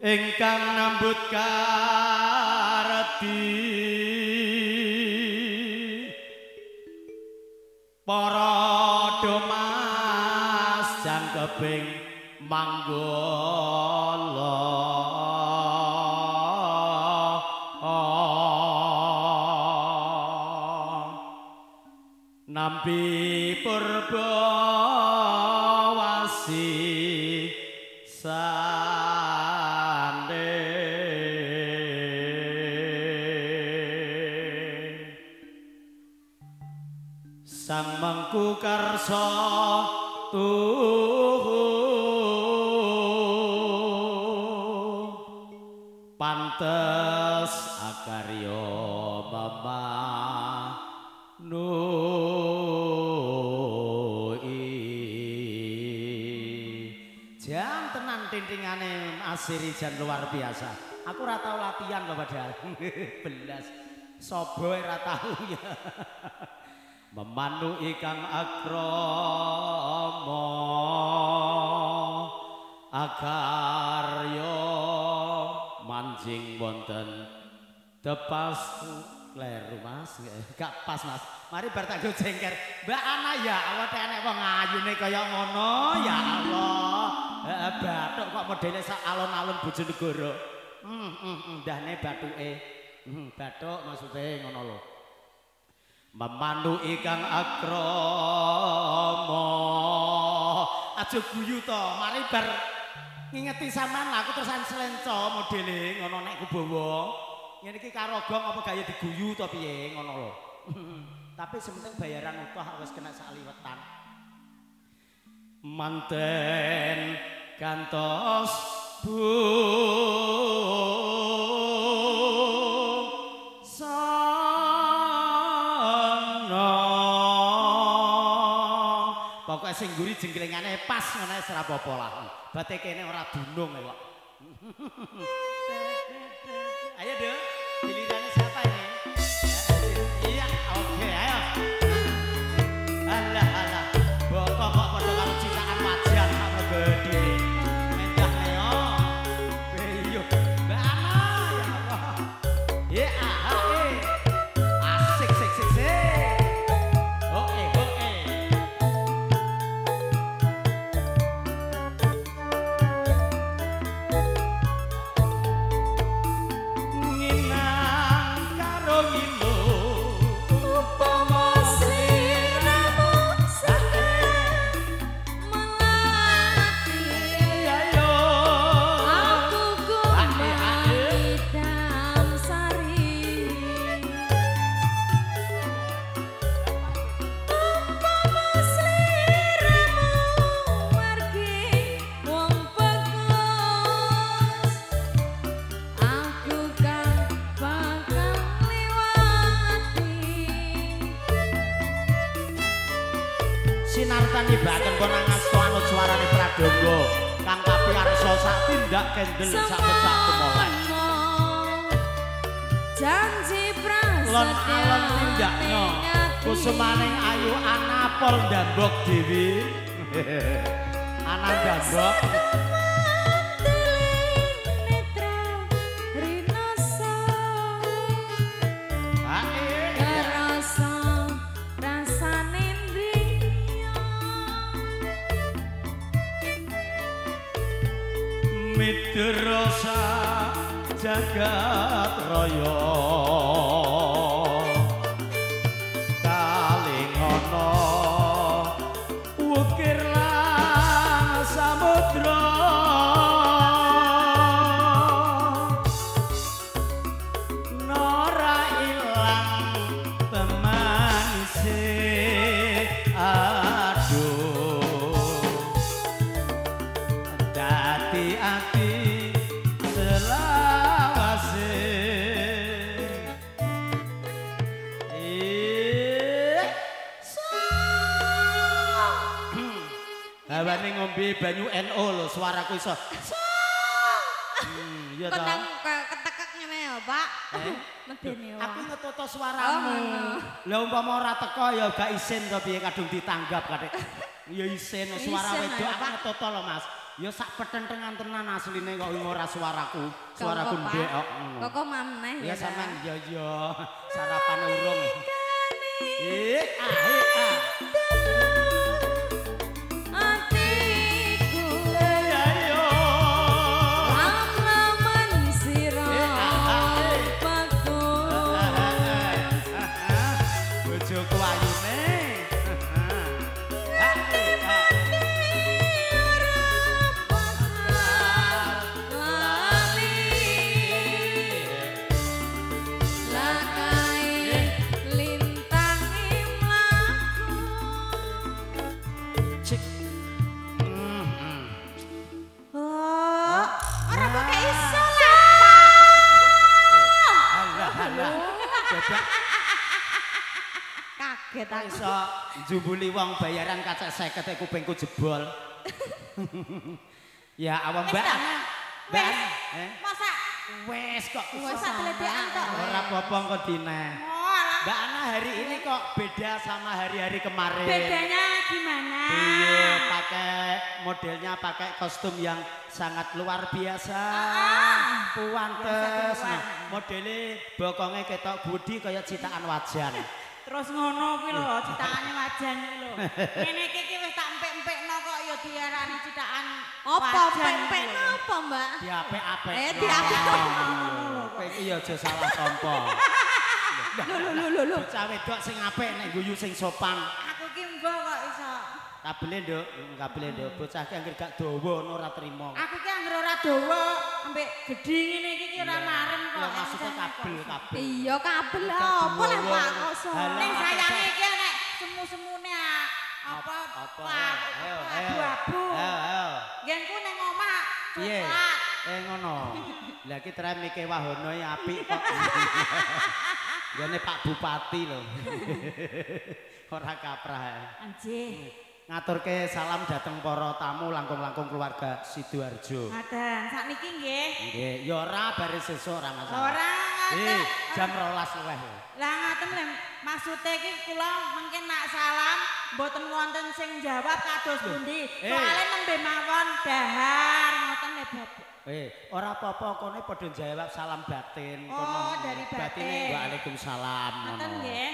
ingkang nambut karedi para domas jangkeping manggala nampi purba wasi sande sang mangku karsa tuhu pantes akarya mama jam tenan tintingane asiri jan luar biasa. Aku ora tau latihan lho padahal. Belas sobo ora tau ya. Memanu ikang akrama akarya manjing wonten tepas kleru Mas, gak pas Mas. Mari bar tak go jengker. Mbak Ana ya awake enek wong ayune kaya ngono ya Allah. Heeh bathuk kok modele sak alon-alon Bojonegoro. Ndahne bathuke. Bathuk maksude ngono lho. Memandu ikang akrama. Aja guyu to, mari bar ngingeti sampean aku terusan slenco modele ngono nek kubawa. Ngene iki karo gong apa gaya diguyu to piye ngono lho. Tapi sementing bayaran utuh wis kena sakliwetan. Manten kantos bu sana pokoke sing ngguri jengklengane pas ngene ora apa-apa lah. Bate kene ora dunung kok. Ayo Dek, gilirannya siapa ini? Iya, oke, ayo. Alah, alah, bapak kok pada karo citaan wajan sama gede. Mendah neo, beyo, Mbak Ana, ya Allah. Ya, asik, sik, sik, sik. Oke. Sinartani baken konangan anut suarane pradonga kang kapiarsa sak tindak kendel sak becak kemoleh janji prasetya lon tindakno kusumaning ayu anapol ndambok dewi ana ndambok Midrasa jagat raya kalingono ukir lan samudra nora ilang temanise aduh dadi ati selawase hawane ngombe banyu NO lho suaraku iso iya ta Kenang ketekek ngene ya Pak medeni aku ngetoto suaramu lha umpama ora teko ya gak isin to piye kadung ditanggap kadek Ya isin suara wedok aku ngetota lho Mas. Ya sak petentengan tenan asline kok ora suaraku. Suaraku ndek kok ngono. Kok maneh ya. Ya sampean ya sarapan urung. Ah. Kaget aku. Iso njubuli wong bayaran kacek 50 kupingku jebol. Ya awam Mbak. Mbak. Masa Wes kok masa teledekan tok. Ora apa-apa kok dine. Mbak Ana hari ini kok beda sama hari-hari kemarin. Bedanya gimana? Iya, modelnya pakai kostum yang sangat luar biasa. Puantes. Nah, modelnya bokonge ketok budi kaya citaan wajan. Terus ngono kuwi lho citakane wajan iki lho. Ngene iki wis tak empek-empekno kok ya diarani citakan Apa empek-empekno apa, Mbak? Diapek-apek. Diapek. Kowe iki ya aja salah tampa. Lho. Bocah wedok sing apik nek guyu sing sopan. Aku ki mbok kok iso. Kabele nduk, bocah ki anggere gak dawa ngono ora trimo. Aku ki anggere ora dawa, ambek gedhi ngene iki ki ora marem kok. Lah maksudnya kabel. Iya kabel apa lek Pak kok so. Ning sayange iki nek semu-semune apa? Abu-abu. Ayo. Genku ning omah Piye? coklat. Ngono. Lah iki Tremike Wahono apik kok. Gene Pak Bupati lho. Ora kaprah. Anjih. Ngaturke salam dateng para tamu langkung-langkung keluarga Sidoarjo. Ngaten, sakniki nggih. Nggih, ya ora bare sesuk ora masalah. Ora ngaten. Jam 12 luwih. Lah ngaten lho, maksude iki kula mungkin nak salam mboten wonten sing jawab kados pundi. Soale nembe mawon dahar ngoten lho Bapak. Ora apa-apa kene padha jawab salam batin kono. Oh, dari batin. Batine Waalaikumsalam ngono. Ngoten nggih.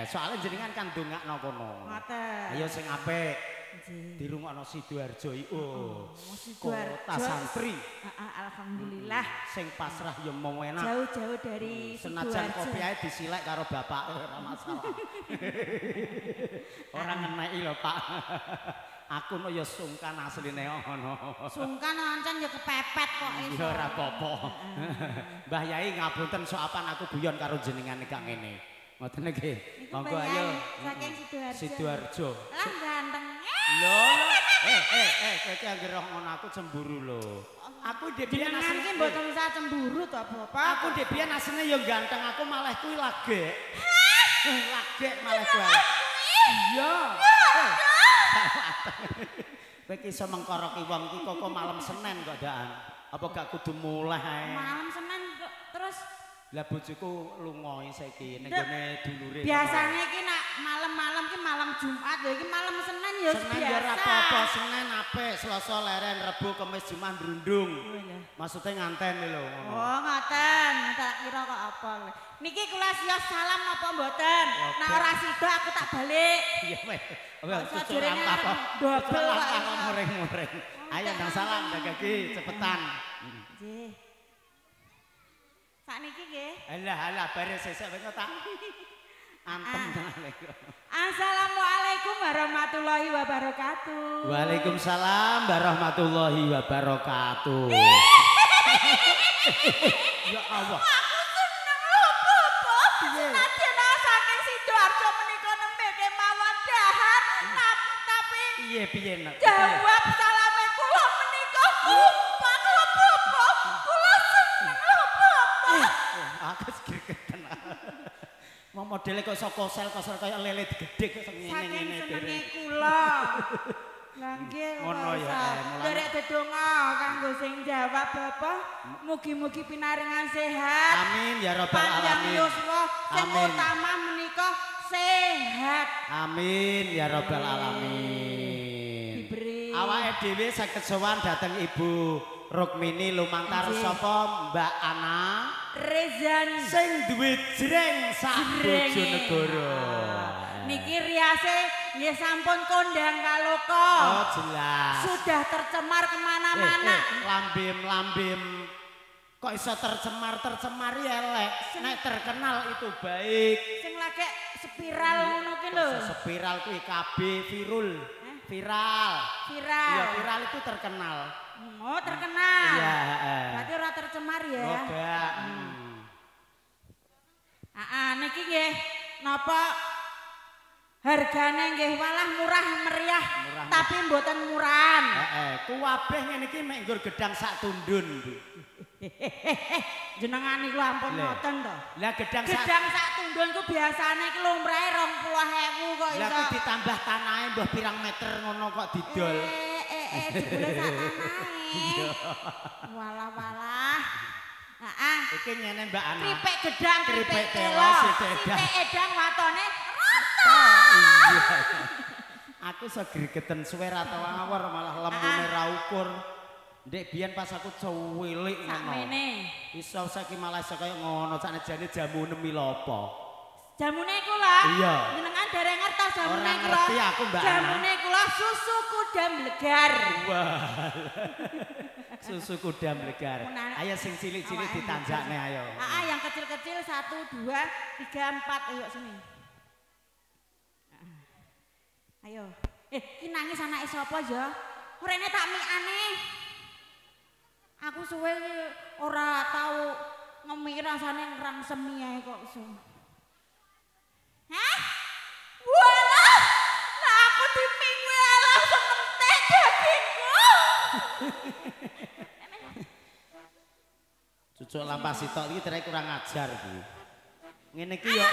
Soale jenengan kan ndongakno kono. Ngoten. Ayo sing apik. Nggih. Dirungokno Sidoarjo iki. Sidoarjo. Kota santri. Alhamdulillah. Sing pasrah ya mau enak. Jauh-jauh dari senajan kopi ae disilek karo bapake ora masalah. Ora ngeneki lho, Pak. Aku no ya sungkan asline ngono. Sungkan ancen ya kepepet kok iso. Ya ora apa-apa. Mbah Yai ngapunten soapan aku guyon karo jenengan kak ngene. Ngoten nggih. Monggo ayo. Saking Sidoarjo. Lah ganteng. Lho. Kowe ki anggere ngono aku cemburu lho. Aku dhewe asline iki mboten usah cemburu to, Bapak. Aku dhewe asline ya ganteng, aku malah kuwi lagek. Lagek malah kuwi. Iya. Kowe ki iso mengkoroki wong ki kok malam Senin kok daan. Apa gak kudu mulai? Malam Senin terus lah bojoku lunga saiki ning gone dulure. Biasane iki nak malam-malam ki malam Jumat lho iki malam Senin ya biasa. Senin ya ora apa-apa, Senin apik, Selasa leren, Rebo, Kamis, Jumat ndrundung. Maksudnya nganten lho ngono. Oh, ngoten. Tak kira kok apa. Niki kula sios salam napa mboten? Nek ora sida aku tak balik. Iya weh. Sajurene dobel kok muring-muring. Ayo ndang salam Gagi cepetan. Nggih. Sakniki nggih. Alah bare sesuk kowe tak antem tenan lho. Assalamualaikum warahmatullahi wabarakatuh. Waalaikumsalam warahmatullahi wabarakatuh. Ya Allah. Aku seneng lho, Bapak. Nadyan saking Sidoarjo menika nembe kemawon dahar. Tapi Piye nak? jawab salame kula menika Bapak lho, Bapak. Kula seneng lho, Bapak. Aku segegeten. Mau modelnya kok iso kosel kaya lele digedhe kok ngene-ngene. Saking senenge kula. Lah nggih ngono ya. Derek dedonga kanggo sing jawab Bapak. Mugi-mugi pinaringan sehat. Amin ya rabbal Panjang alamin. yuswa sing utama menika sehat. Amin ya rabbal alamin. Awake dhewe saged sowan dhateng Ibu Rukmini lumantar sapa Mbak Ana Rezan sing duwe jreng sak Bojonegoro. Niki riase nggih sampun kondang kaloka. Oh jelas. Sudah tercemar kemana-mana. Lambim kok iso tercemar elek. Nek terkenal itu baik. Sing lagi spiral ngono ki lho. Spiral kuwi KB viral. Viral. Ya viral itu terkenal. Oh terkenal. Iya. Berarti ora tercemar ya. Moga. Niki nggih napa hargane nggih walah murah meriah tapi mboten murahan. Kuwabeh ngene iki mek nggur gedang sak tundun, Bu. Jenengan niku ampun ngoten to. Lah gedang sak tundun ku biasane iki lumrahe 20.000 kok iso. Lah ku ditambah tanahe mbah pirang meter ngono kok didol. Jebule sak tanahe. Walah. Iki ngene Mbak Ana. Kripik gedang, kripik tewas edang. Edang watone iya. Aku segregeten suwe ra tau ngawur malah lembune ra ukur. Ndek biyen pas aku cilik ngono. Sakmene. Iso saiki malah iso kaya ngono sakjane jamu nemi lopo. Jamune kula. Iya. Jenengan dereng ngertos jamune Ora kula. ngerti aku Mbak Ana. Jamune kula susu kuda blegar. Wah. Susu kuda blegar. Ayo sing cilik-cilik ditanjakne ayo. Yang kecil-kecil 1 2 3 4 ayo sini. Ayo. Ki nangis anake sapa ya? Rene tak mikane. Aku suwe ora tau ngemik rasane ngrangsemi ae kok iso. Hah? Walah! Lah aku diping kuwi langsung entek dagingku. Cucuk lampas sitok iki terek kurang ajar, Bu. Ngene iki ya.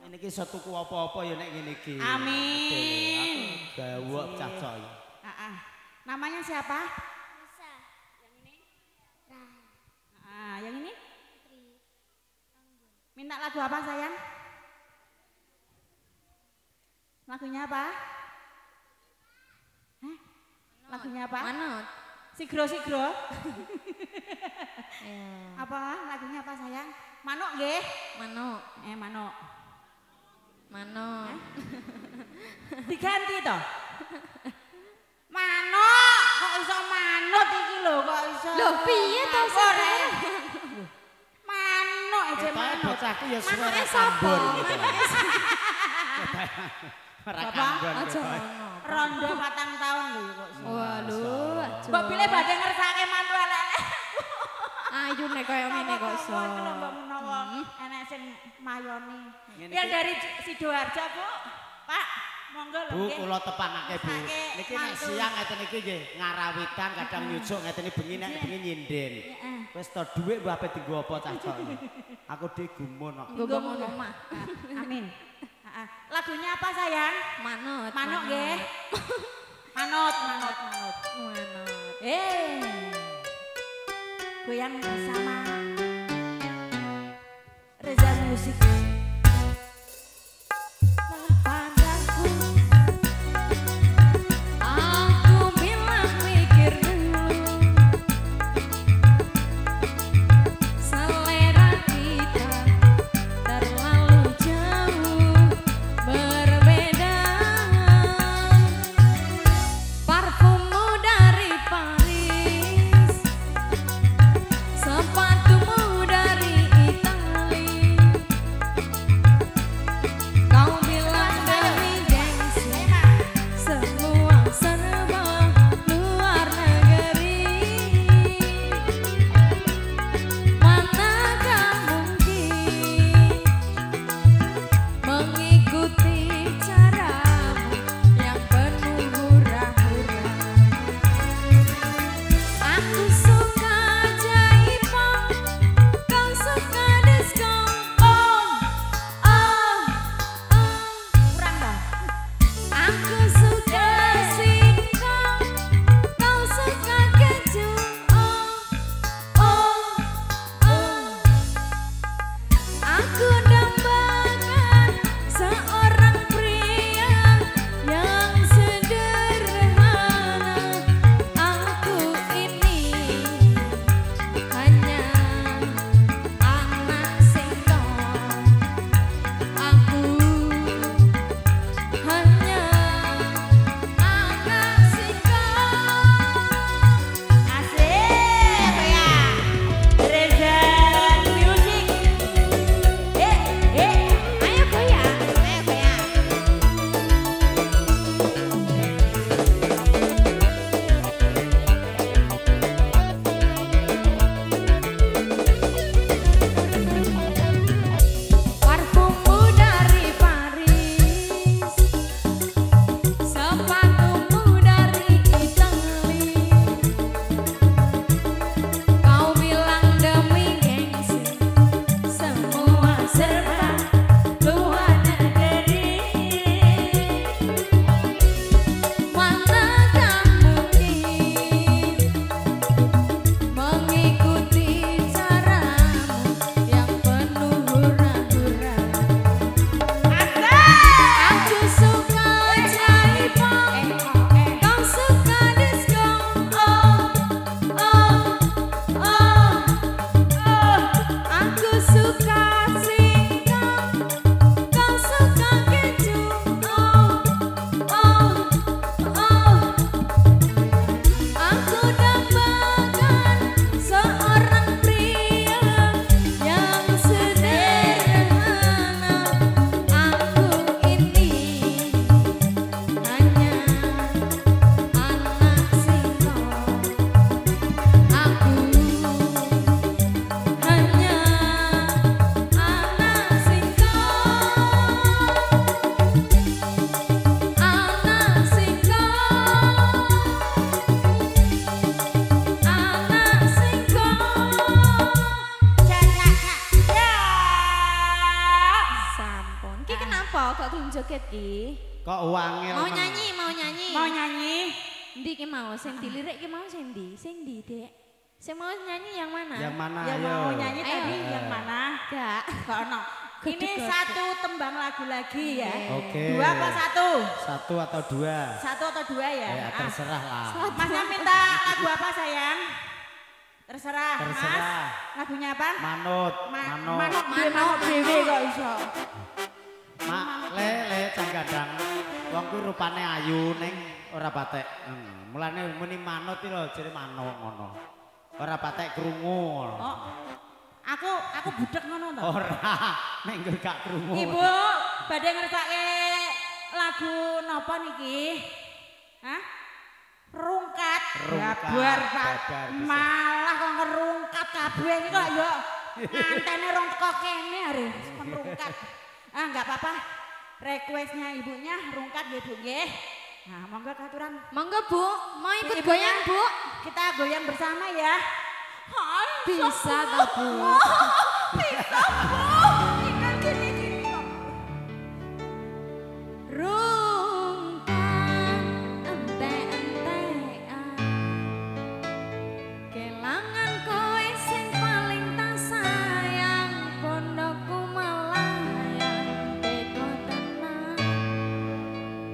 Ngene iki iso tuku apa-apa ya nek ngene iki. Amin. Aku gawok cah coy. Namanya siapa? Musa. Yang ini? Yang ini? Putri. Minta lagu apa sayang? Lagunya apa? Hah? Lagunya apa? Manut. Sigro. Apa? Lagunya apa sayang? Manuk nggih? Manuk. Manuk. Manuk. Diganti toh? Manuk, kok iso manut iki lho, kok iso. Lho piye to sore? Manuk aja manuk. Bocahku ya suara sapa? kambon gitu. Ora kambon. Aja ngono. Rondo 4 tahun lho kok iso. Waduh, aja. Mbok pilih badhe ngersake mantu elek. Ayu nek kaya ngene kok iso. Iki lho mbok menawa enek sing mayoni. Yang dari Sidoarjo, Bu. Pak, monggo lho Bu, nggih. kula tepangake, Bu. Niki nek siang ngeten iki nggih ngarawitan kadang nyucuk ngeten iki bengi nek bengi nyinden. Wis to dhuwit mbah ape dienggo apa cah cok. Aku dhewe gumun kok. Nggo ngono omah. Amin. Lagunya apa sayang? Manut. Manuk nggih. Manut. Manut. Goyang bersama Reza Music. Sepatumu dari Itali. joget ki? Kok wangil. Mau nyanyi, mau nyanyi. Mau nyanyi? Ndi ki mau sing dilirik ki mau sing ndi? Sing ndi, Dek? Sing mau nyanyi yang mana? Yang mana? Yang ayo. mau nyanyi Ayo. tadi yang mana? Enggak. Kok ono? Ini satu tembang lagu lagi ya. Oke. Dua apa satu? Satu atau dua? Satu atau dua ya? Ya terserah lah. Masnya minta lagu apa sayang? Terserah. Terserah. Mas, lagunya apa? Manut, Manut dewe kok iso. Le canggadang. Wong kuwi rupane ayu ning ora patek. Mulane muni manut iki lho jere manuk ngono. Ora patek krungu. Oh. Aku budek ngono to. Ora, nek nggo gak krungu. Ibu, badhe ngersake lagu napa niki? Hah? Rungkat. Babar, Pak. babar, bisa. Malah kok ngerungkat kabeh iki kok yo ngantene rong teko kene are rungkat. Ah, enggak apa-apa. Requestnya ibunya rungkat nggih, Bu nggih. Nah, monggo katuran. Monggo Bu, mau ikut Ibunya, goyang Bu? Kita goyang bersama ya. Bisa toh Bu? Bisa, Bu. Tinggal gini-gini kok. Rungkat entek-entekan kelangan kowe sing paling tak sayang pondokku melayang teko tenang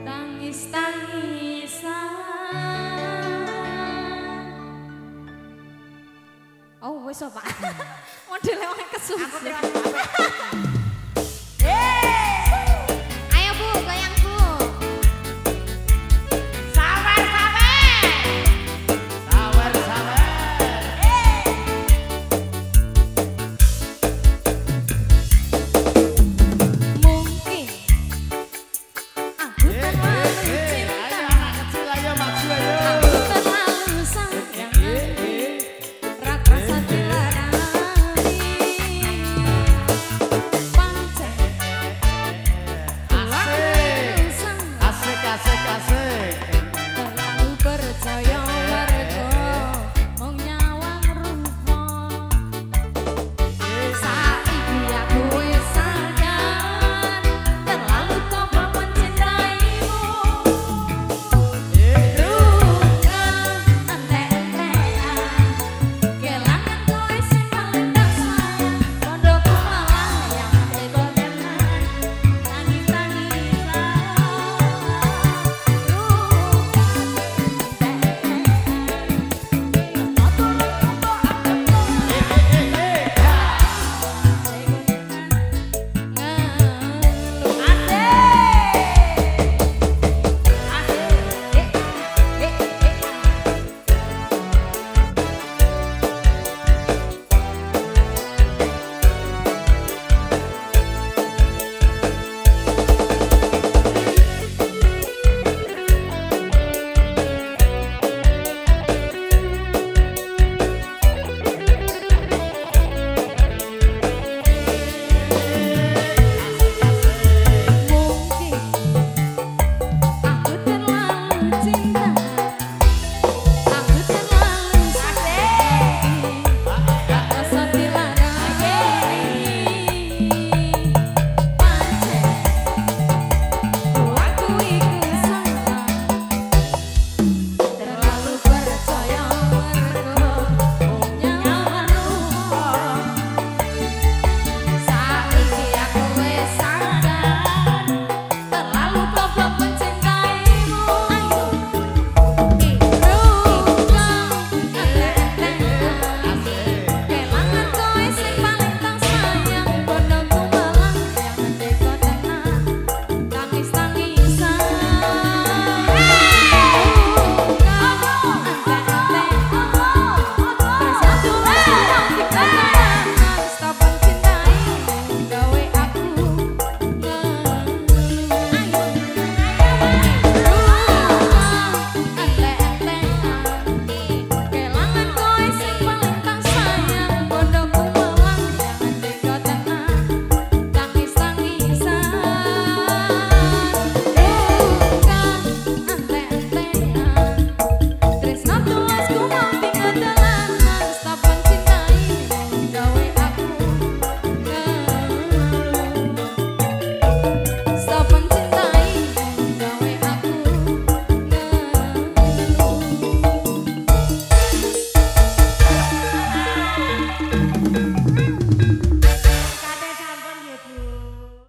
tangis-tangisan. Oh wis Pak. Modele wong kesusu. Aku terus Ayo Bu, goyang Bu. sawer-sawer. Sawer-sawer. Mungkin aku terlalu Ayo cinta, anak kecil ayo maju ayo. aku terlalu sayang, rak rasa dilarani. Pancen Asik. aku sayang, Asik.